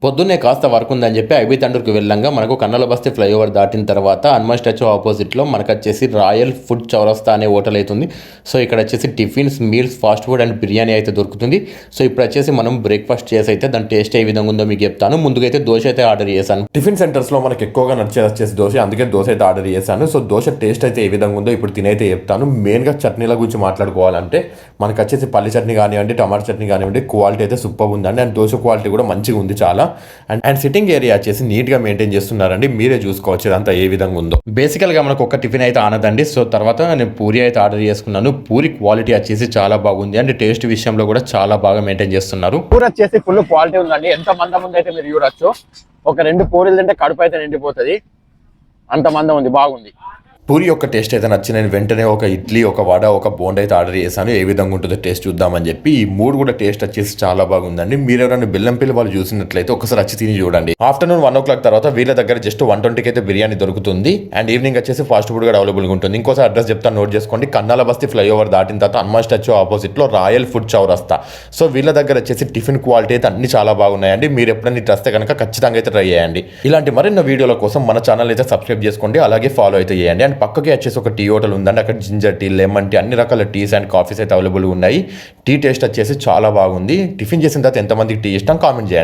పొద్దున్నే కాస్త వర్క్ ఉందని చెప్పి ఐబీ తండూరుకి వెళ్ళంగా మనకు కన్నల బస్తీ ఫ్లైఓవర్ దాటిన తర్వాత హనుమాన్ స్టాచ్యూ ఆపోజిట్లో మనకు వచ్చేసి రాయల్ ఫుడ్ చౌరస్తా అనే హోటల్ అవుతుంది. సో ఇక్కడ వచ్చేసి tiffins, meals, fast food and biryani అయితే దొరుకుతుంది. సో ఇప్పుడు వచ్చేసి మనం బ్రేక్ఫాస్ట్ చేసి అయితే దాని టేస్ట్ ఏ విధంగా ఉందో మీకు చెప్తాను. ముందుగా అయితే దోశ అయితే ఆర్డర్ చేశాను. టిఫిన్ సెంటర్స్లో మనకు ఎక్కువగా నచ్చేది వచ్చేసి దోశ, అందుకే దోశ అయితే ఆర్డర్ చేశాను. సో దోశ టేస్ట్ అయితే ఏ విధంగా ఉందో ఇప్పుడు తినైతే చెప్తాను. మెయిన్గా చట్నీల గురించి మాట్లాడుకోవాలంటే మనకు వచ్చేసి పల్లి చట్నీ కానివ్వండి, టమాటా చట్నీ కానివ్వండి, క్వాలిటీ అయితే సూపర్ ఉందండి. అండ్ దోశ క్వాలిటీ కూడా మంచిగా ఉంది చాలా. అండ్ సిట్టింగ్ ఏరియా వచ్చేసి నీట్గా మెయింటైన్ చేస్తున్నారండి. మీరే చూసుకోవచ్చు ఇదంతా ఏ విధంగా ఉందో. బేసికల్గా మనకు ఒక టిఫిన్ అయితే ఆనదండి. సో తర్వాత నేను పూరి అయితే ఆర్డర్ చేసుకున్నాను. పూరి క్వాలిటీ వచ్చేసి చాలా బాగుంది అండ్ టేస్ట్ విషయంలో కూడా చాలా బాగా మెయింటైన్ చేస్తున్నారు. పూరి వచ్చేసి ఫుల్ క్వాలిటీ ఉందండి. ఎంత మందం ఉంది అయితే మీరు చూడొచ్చు. ఒక 2 పూరీలు తింటే కడుపు అయితే నిండిపోతుంది, అంత మందం ఉంది, బాగుంది. పూరి యొక్క టేస్ట్ అయితే నచ్చి నేను వెంటనే ఒక ఇడ్లీ, ఒక వడ, ఒక బోండా అయితే ఆర్డర్ చేశాను. ఏ విధంగా ఉంటుందో టేస్ట్ చూద్దామని చెప్పి. ఈ మూడు కూడా టేస్ట్ వచ్చేసి చాలా బాగుందండి. మీరు ఎవరైనా బెల్లంపల్లి వాళ్ళు చూసినట్లయితే ఒకసారి వచ్చి తిని చూడండి. ఆఫ్టర్నూన్ 1 o'clock తర్వాత వీళ్ళ దగ్గర జస్ట్ 120కి అయితే బిర్యానీ దొరుకుతుంది. అండ్ ఈవినింగ్ వచ్చేసి ఫాస్ట్ ఫుడ్ కూడా అవైలబుల్గా ఉంటుంది. ఇంకోసారి అడ్రస్ చెప్తాను, నోట్ చేసుకోండి. కన్నాల బస్తీ ఫ్లైఓవర్ దాటిన తర్వాత హనుమాన్ స్టాచ్యూ ఆపోజిట్లో రాయల్ ఫుడ్ చౌరస్తా. సో వీళ్ళ దగ్గర వచ్చేసి టిఫిన్ క్వాలిటీ అయితే అన్ని చాలా బాగున్నాయండి. మీరు ఎప్పుడైనా ఇట్లా వస్తే కనుక ఖచ్చితంగా అయితే ట్రై చేయండి. ఇలాంటి మరిన్ని వీడియోల కోసం మన ఛానల్ అయితే సబ్స్క్రైబ్ చేసుకోండి, అలాగే ఫాలో అయితే చేయండి. అండ్ పక్కకి వచ్చేసి ఒక టీ హోటల్ ఉందండి. అక్కడ జింజర్ టీ, లెమన్ టీ, అన్ని రకాల టీస్ అండ్ కాఫీస్ అయితే అవైలబుల్ ఉన్నాయి. టీ టేస్ట్ వచ్చేసి చాలా బాగుంది. టిఫిన్ చేసిన తర్వాత ఎంతమందికి టీ ఇష్టం కామెంట్ చేయండి.